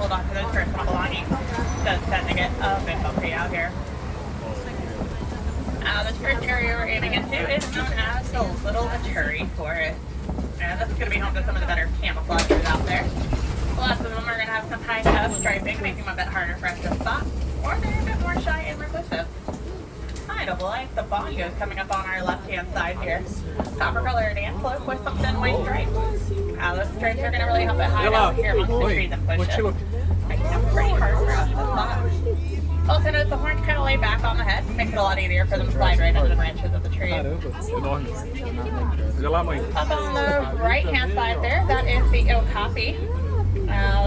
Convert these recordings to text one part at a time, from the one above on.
hold on to those personal belongings. Does tend to get a bit bumpy out here. This first area we're aiming into is known as the Little Maturi Forest. And this is going to be home to some of the better camouflagers out there. Lots of them are going to have some high tuff striping, making them a bit harder for us to spot, or they're a bit more shy and reclusive. Kind of like the bongos coming up on our left-hand side here. Copper colored antelope with some thin white stripes. Those stripes are going to really help it hide out here amongst the trees and bushes. Making them pretty hard for us to spot. Also notice the horns kind of lay back on the head, makes it a lot easier for them to slide right into the branches of the trees. Up on the right-hand side there, that is the okapi.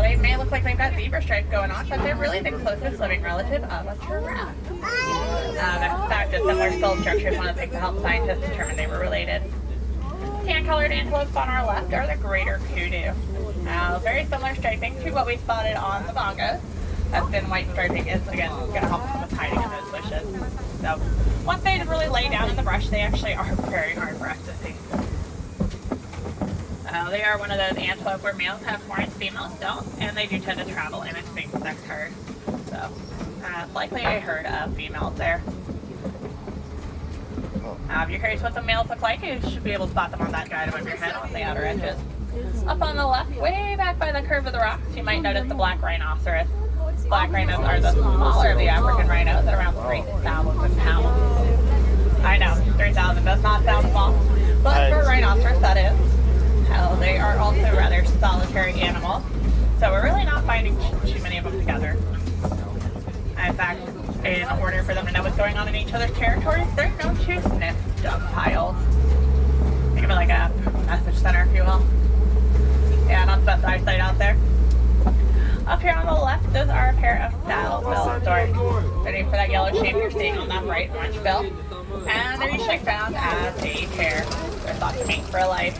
They may look like they've got zebra stripes going on, but they're really the closest living relative of a giraffe. In fact, a similar skull structure is one of the things that helped scientists determine they were related. Tan-colored antelopes on our left are the greater kudu. Very similar striping to what we spotted on the bongos. That thin white striping is, again, going to help with hiding in those bushes. So, once they really lay down in the brush, they actually are very hard for us to see. They are one of those antelope where males have horns, females don't, and they do tend to travel in a same-sex herd. So, likely a herd of females there. If you're curious what the males look like, you should be able to spot them on that guide above your head on the outer edges. Up on the left, way back by the curve of the rocks, you might notice the black rhinoceros. Black rhinos are the smaller of the African rhinos at around 3,000 pounds. I know, 3,000 does not sound small, but for a rhinoceros that is. Hell, they are also rather solitary animals, so we're really not finding too many of them together. In fact, in order for them to know what's going on in each other's territories, they're known to sniff dung piles. Think of it like a message center, if you will. Yeah, not the best eyesight out there. Up here on the left, those are a pair of saddle-billed storks. Ready for that yellow shape you're seeing on that right orange bill. And they're usually found as a pair. They're thought to mate for life.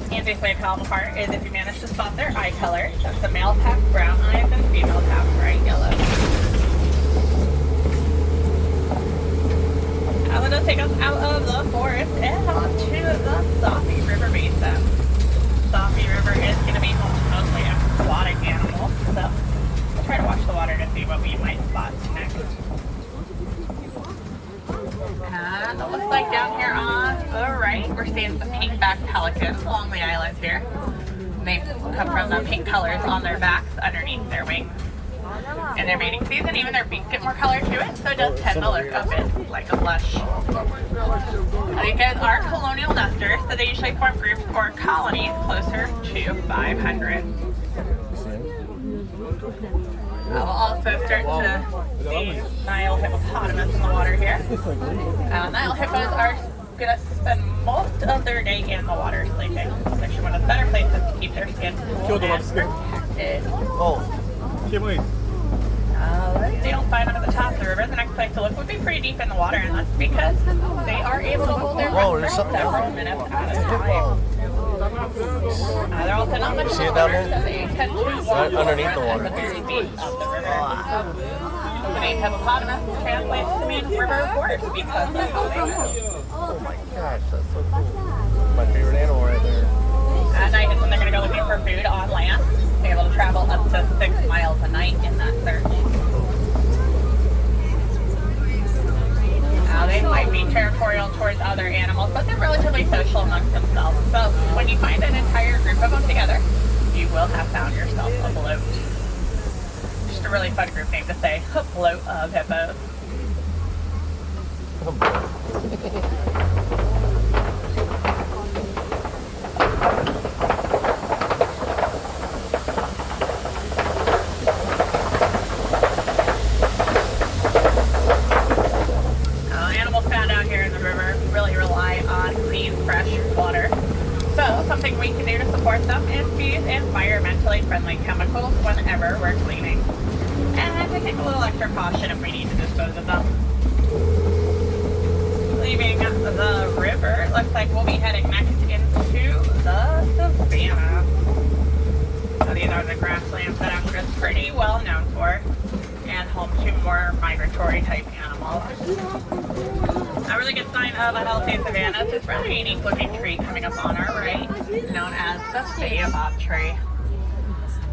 The easiest way to tell them apart is if you manage to spot their eye color. The males have brown eyes and females have bright yellow. I'm going to take us out of the forest and onto the Safi River basin. Safi River is going to be home to mostly aquatic animals, so we'll try to watch the water to see what we might spot next. And it looks like down here on the right, we're seeing some pink-backed pelicans along the islands here. They come from the pink colors on their backs underneath their wings. In their mating season, even their beaks get more color to it, so it does tend to look a bit like a blush. These guys are colonial nesters, so they usually form groups or colonies closer to 500. We'll also start to see Nile hippopotamus in the water here. Nile hippos are going to spend most of their day in the water sleeping. It's actually one of the better places to keep their skin cool and protected. They don't find them at the top of the river. The next place to look would be pretty deep in the water, and that's because they are able to hold their breath for several minutes at a time. They're also not much smaller, so they tend to walk underneath the water at the very base of the river. The name hippopotamus translates to mean river horse because that's how they move. Oh my gosh, that's so cool. My favorite animal right there. At night is when they're going to go looking for food on land. They're able to travel up to 6 miles a night in that search. Now, they might be territorial towards other animals, but they're relatively social amongst themselves. So when you find an entire group of them together, you will have found yourself a bloat. Just a really fun group name to say, a bloat of hippos. Animals found out here in the river really rely on clean, fresh water. So something we can do to support them is to use environmentally friendly chemicals whenever we're cleaning. And to take a little extra caution if we need to dispose of them. Leaving the river, it looks like we'll be heading next into the savannah. So these are the grasslands that Africa is pretty well known for. And home to more migratory type animals. A really good sign of a healthy savanna is this rather unique looking tree coming up on our right, known as the baobab tree.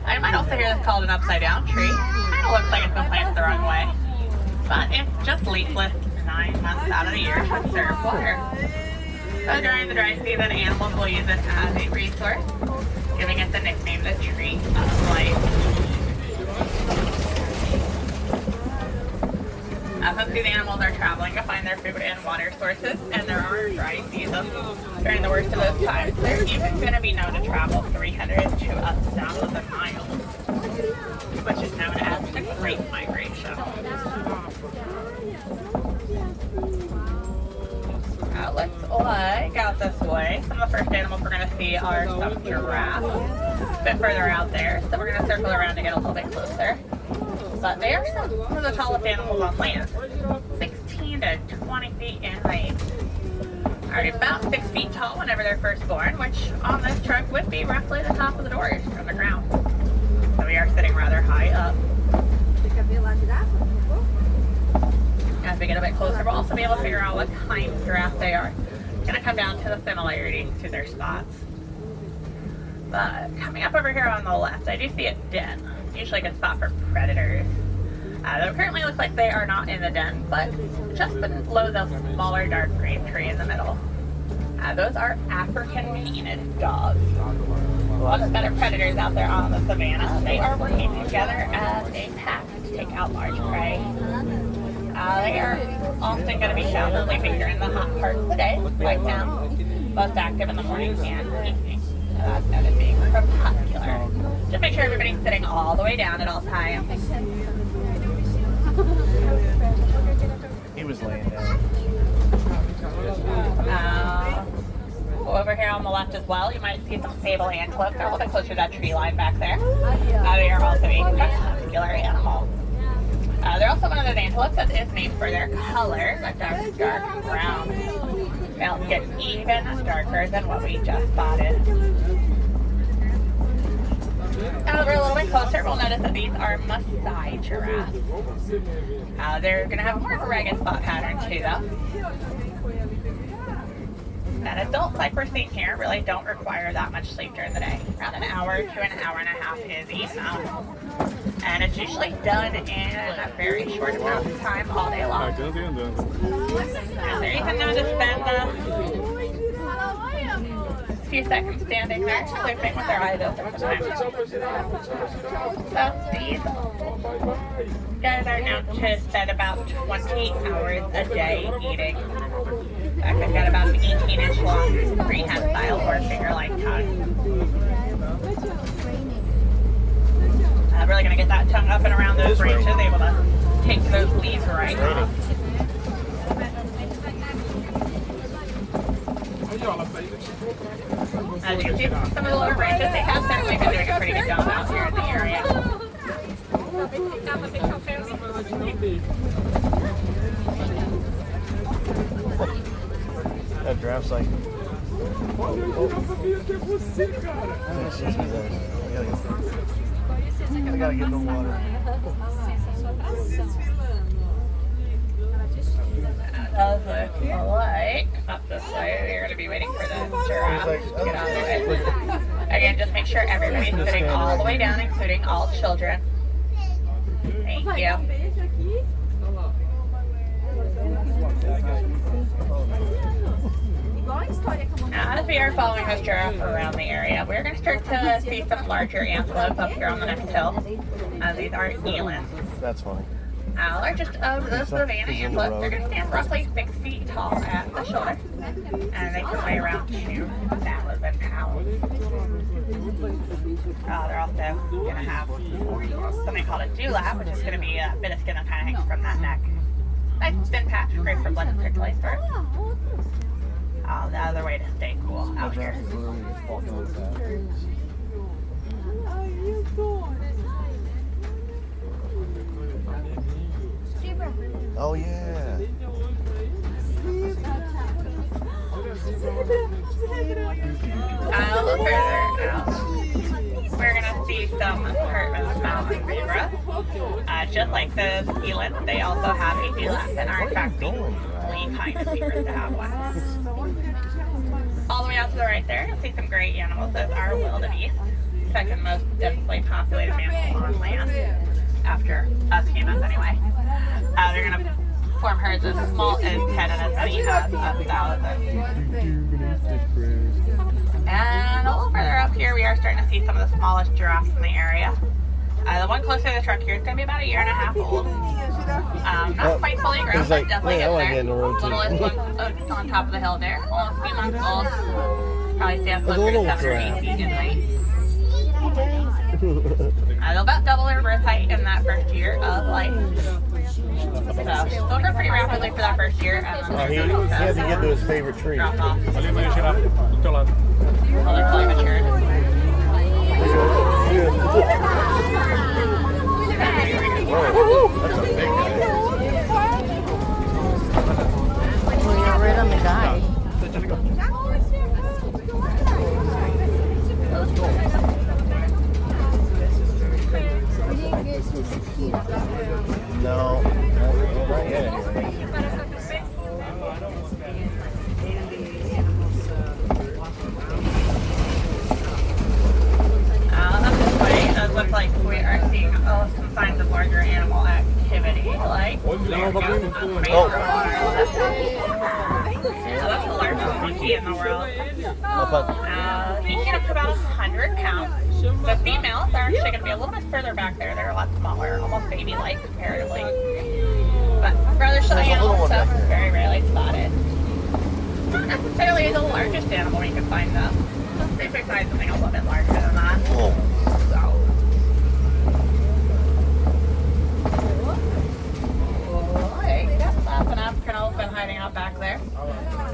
I might also hear this called an upside down tree. Kind of looks like it's been planted the wrong way, but it's just leafless 9 months out of the year to conserve water. So during the dry season, animals will use it as a resource, giving it the nickname the tree of life. Since these animals are traveling to find their food and water sources, and there are dry seasons during the worst of those times, they're even going to be known to travel 300 to 1,000 miles, which is known as the Great Migration. Let's look out this way. Some of the first animals we're going to see are some giraffes, a bit further out there, so we're going to circle around to get a little bit closer. But they are some of the tallest animals on land, 16 to 20 feet in range. Already about 6 feet tall whenever they're first born, which on this truck would be roughly the top of the doors from the ground. So we are sitting rather high up. As we get a bit closer, we'll also be able to figure out what kind of giraffe they are. It's going to come down to the similarities to their spots. But coming up over here on the left, I do see a den. Usually a good spot for predators. Though it currently looks like they are not in the den, but just below the smaller dark green tree in the middle. Those are African painted dogs. One of the better predators out there on the savannah. They are working together as a pack to take out large prey. They are often going to be shown to sleeping during the hot parts of the day, like now, most active in the morning and evening. That's noted being crepuscular. Just make sure everybody's sitting all the way down at all times. He was laying down. Over here on the left as well, you might see some sable antelope. They're a little bit closer to that tree line back there. They are also a crepuscular animal. They're also one of those antelopes that is named for their color, that dark brown. They'll get even darker than what we just spotted. Now that we're a little bit closer, we'll notice that these are Maasai giraffes. They're going to have more of a ragged spot pattern to them. And adults, like we're seeing here, really don't require that much sleep during the day. Around an hour to an hour and a half is enough. And it's usually done in a very short amount of time all day long. And they're even known to spend a few seconds standing there, sleeping with their eyes open sometimes. So these guys are known to spend about 20 hours a day eating. In fact, they've got about an 18-inch long freehand style or finger-like tongue. Really going to get that tongue up and around those branches, able to take those leaves right off. As you can see, some of the lower branches, they have certainly been doing a pretty good job out here in the area. That giraffe's like... I gotta get the water. That does look like up this way. You're going to be waiting for the giraffe to get out of the way. Again, just make sure everybody's sitting all the way down, including all children. Thank you. As we are following this giraffe around the area, we're going to start to see some larger antelope up here on the next hill. These are elands. That's funny. Largest of the savanna antelopes, they're going to stand roughly 6 feet tall at the shoulder, and they can weigh around 2,000 pounds. They're also going to have something called a dewlap, which is going to be a bit of skin that kind of hangs from that neck. Nice thin patch, great for blood circulation. The other way to stay cool out here. Oh yeah. A little further out, we're gonna see some herds mountain zebras. Just like the eland, they also have a elap and are in fact the only kind of zebras to have one. All the way out to the right there, you'll see some great animals. Those are wildebeest, second most densely populated mammal on land, after us humans anyway. They're going to form herds as small as 10 and as many as 1,000. And a little further up here, we are starting to see some of the smallest giraffes in the area. The one closer to the truck here is going to be about 1.5 years old. Not quite fully grown, but definitely getting there. Littlest one on top of the hill there, almost a few months old. Probably stands closer to 7 or 8 feet in height. They'll about double their birth height in that first year of life. So they'll grow pretty rapidly for that first year. He had to get to his favorite tree. Drop off. Well, they're fully matured. That's a big guy. Well, you're right on the guy. No, not yet. Up this way, it does look like we are seeing some signs of larger animal activity, like Oh. that's the largest monkey in the world. He can up to about 100 pounds. The females are actually going to be a little bit further back there. They're a lot smaller, almost baby-like comparatively. But rather shy animals, so very rarely spotted. Not necessarily the largest animal you can find though. They pick something a little bit larger than that. Oh. An African elephant hiding out back there.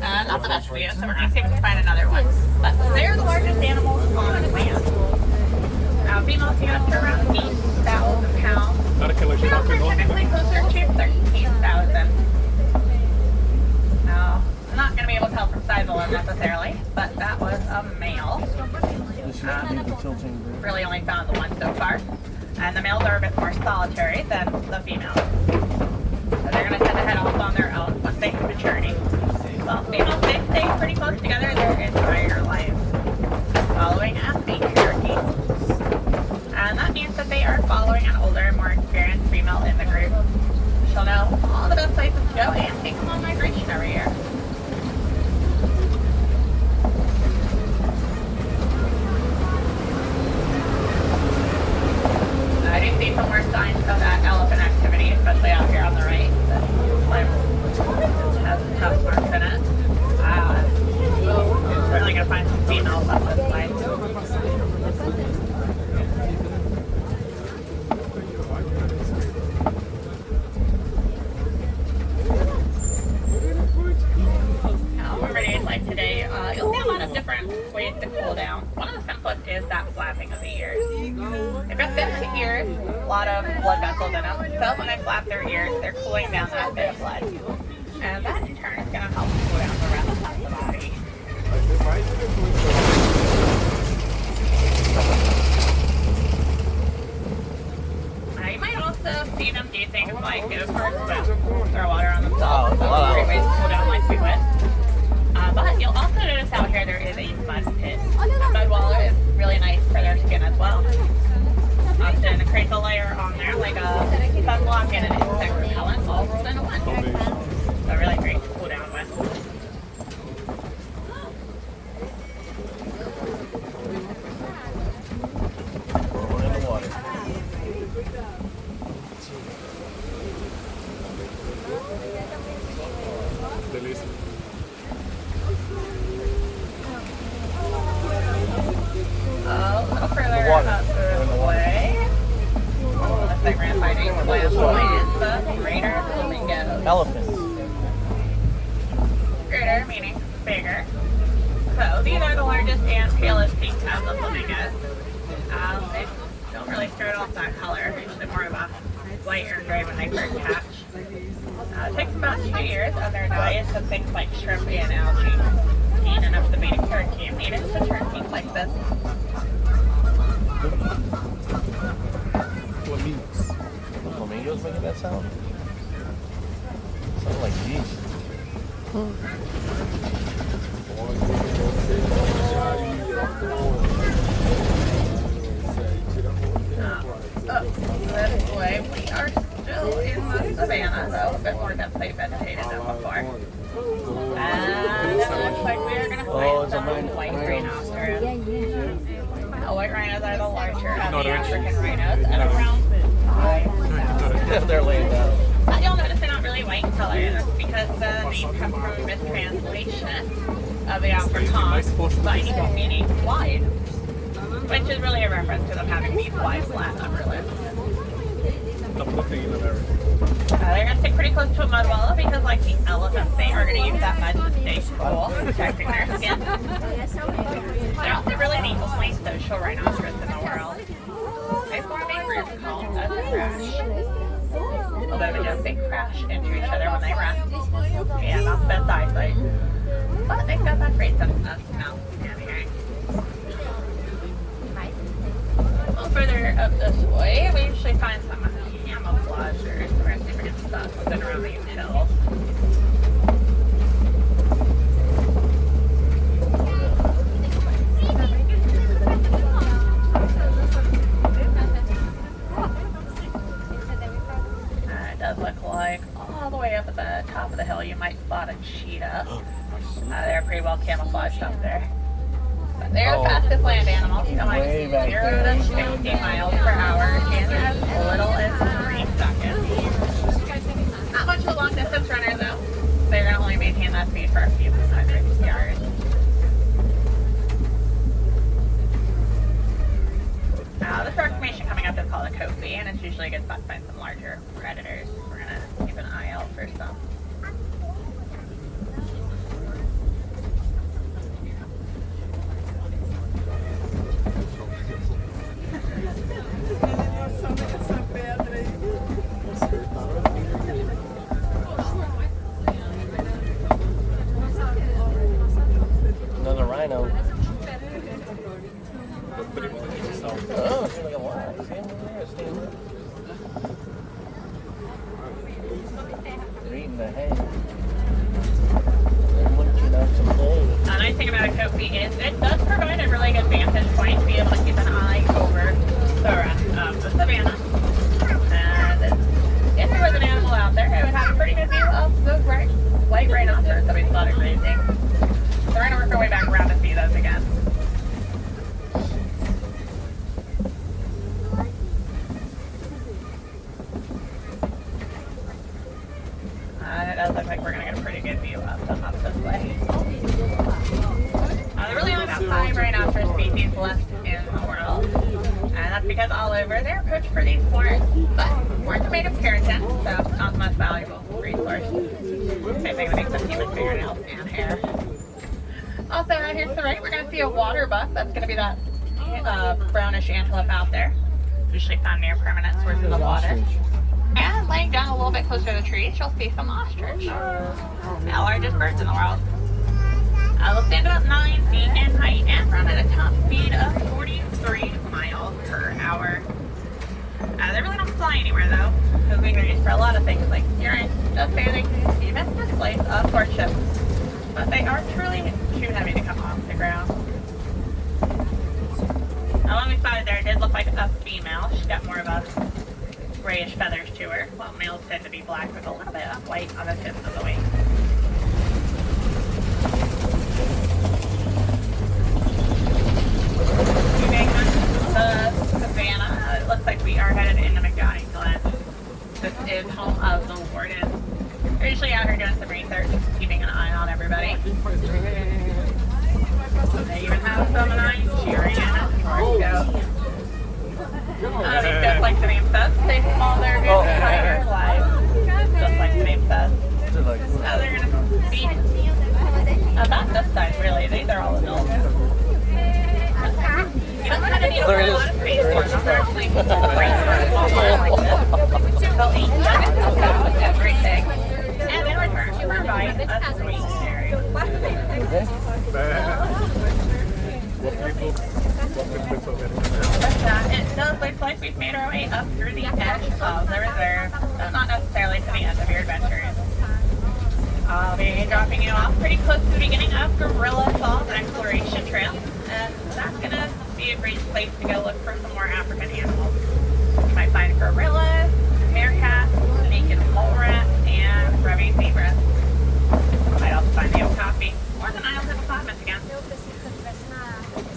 Not the best view, so we're going to see if we can find another one. But they're the largest animals on land. Females can get up to around 8,000 pounds. Males are typically closer to 13,000. Now, I'm not going to be able to tell from size alone necessarily, but that was a male. Really only found the one so far. And the males are a bit more solitary than the females. So they're going to tend to head off on their own once they hit maturity. Well, females, they stay pretty close together their entire lives, following a matriarchy. And that means that they are following an older, more experienced female in the group. She'll know all the best places to go and take them on migration every year. I do see some more signs of that elephant activity, especially out here on the right. The slime has tough marks in it. Certainly going to find some females up this way. Like today, you'll see a lot of different ways to cool down. One of the simplest is that flapping of the ears. They've got thin ears, a lot of blood vessels in them, so when they flap their ears, they're cooling down that bit of blood. And that in turn is going to help cool down the rest of the body. You might also see them do things like gophers, but throw water on themselves. So that's a great way to cool down like we would. But you'll also notice out here there is a mud pit. A mud waller is really nice for their skin as well. Often creates a layer on there like a sunblock and an insect repellent all rolled into one. So really great to cool down with. A little further up the way. Looks like we're finding the greater flamingos. Elephants. Greater meaning bigger. So these are the largest and palest peaks of the flamingos. They don't really start off that color. They're usually more of a white or gray when they first hatch. It takes about 2 years of their diet of things like shrimp and algae. Eating enough of the beta carotene needed to turn pink like this. sound? Sound like geese. This way, we are still in the savannah, though, a bit more densely vegetated than before. And it looks like we are going to find some white rhinoceros. White rhinos are the larger of the African rhinos, at around 5. They're laying down. You'll notice they're not really white in color, and that's because the name comes from a mistranslation of the Afrikaans meaning wide, which is really a reference to them having these wide, flat upper lips. They're going to stick pretty close to a mud wallow because, like the elephants, they are going to use that mud to stay cool, protecting their skin. They're also really the only social rhinoceros in the world. They form a group called a crash. Although they don't, they crash into each other when they run. Yeah, not the best eyesight. But they've got that great sense of smell and hearing. A little further up this way, we usually find some camouflagers. We're going to see if we can spot something around these hills. It does look like all the way up at the top of the hill you might spot a cheetah. They're pretty well camouflaged up there. But they're the fastest land animals, going 0 to 60 miles per hour in as little as 3 seconds. Not much of a long distance runner though. They're going to only maintain that speed for a few hundred yards. This rock formation coming up is called a copy, and it's usually a good spot to find some larger predators. We're going to keep an eye out for some. Another rhino. Oh, it's like a lot. See him over there? Stay there. They're eating the hay. They're munching out some hay. The nice thing about a copy is it does provide a really good vantage point to be able to keep an eye over the rest of the savannah. And if there was an animal out there, it would have a pretty good view of those white rhinoceros that we spotted grazing. So we're going to work our way back around to see those again. It does look like we're going to get a pretty good view of them up this way. There are really only about 5 rhinoceros species left in the world. And that's because all over they're approached for these horns. But horns are made of keratin, so it's not the most valuable resource. Same thing that makes up human fingernails and hair. Also, out here to the right, we're going to see a water buck. That's going to be that brownish antelope out there. Usually found near permanent sources of water. And laying down a little bit closer to the trees, you'll see some ostrich. The largest birds in the world. They'll stand about 9 feet in height and run at a top speed of 43 miles per hour. They really don't fly anywhere though, because they're used for a lot of things like steering, just sailing, even displays of courtship. But they are truly too heavy to come off the ground. Now when we spotted there, it did look like a female. She's got more of a grayish feathers to her, while males tend to be black with a little bit of white on the tips of the wings. Moving on to the savannah, it looks like we are headed into McGowan Glen. This is home of the warden. They're usually out here doing some research, keeping an eye on everybody. They even have some nice cheering and a short goat. Just like the name says, they follow their good entire lives. Just like the name says. Now they're going to be about this size, really. These are all adults. You don't kind of need a whole lot of space for them. They're actually great for a small farm like this. They'll eat nuggets, they'll go with everything. And in return, you provide a sweet cherry. It does look like we've made our way up through the edge of the reserve. so not necessarily to the end of your adventures. I'll be dropping you off pretty close to the beginning of Gorilla Falls Exploration Trail, and that's going to be a great place to go look for some more African animals. You might find gorillas, meerkats, naked mole rats, and grevy zebras. You might also find the okapi or the Nile hippopotamus again.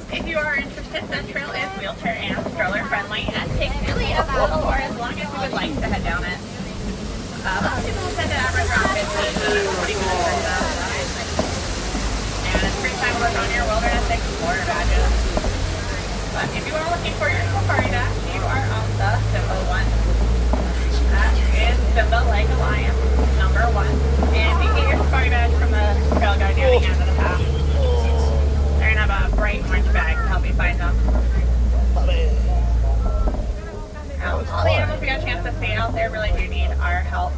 If you are interested, the trail is wheelchair and stroller friendly and takes really as little or as long as you would like to head down it. Most people tend to average around 15 to 20 minutes or so. And it's a great time to work on your wilderness explorer badges. But if you are looking for your safari badge, you are on the Simba one. That is Simba Like Alliance #1. And you get your safari badge from the trail guide near the end of the path. They're going to have a bright orange bag to help you find them. Now, all the animals we got a chance to see out there really do need our help.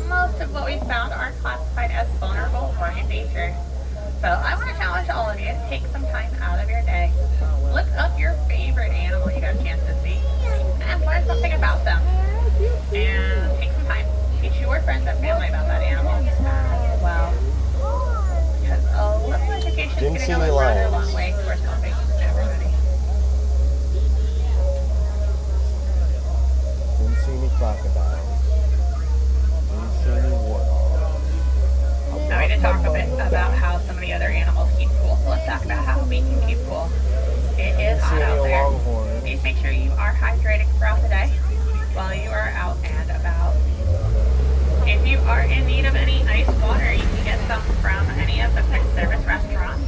Most of what we found are classified as vulnerable or endangered. So I want to challenge all of you to take some time out of your day. Look up your favorite animal you got a chance to see and learn something about them. And take some time to teach your friends and family about that animal as well. Because a little education is going to go a rather long way towards helping everybody. Didn't see any crocodiles. Didn't see any warthogs. Now we need to talk a bit about how some of the other animals keep cool. So let's talk about how we can keep cool. It is hot out there. Please make sure you are hydrated throughout the day while you are out and about. If you are in need of any ice water, you can get some from any of the quick service restaurants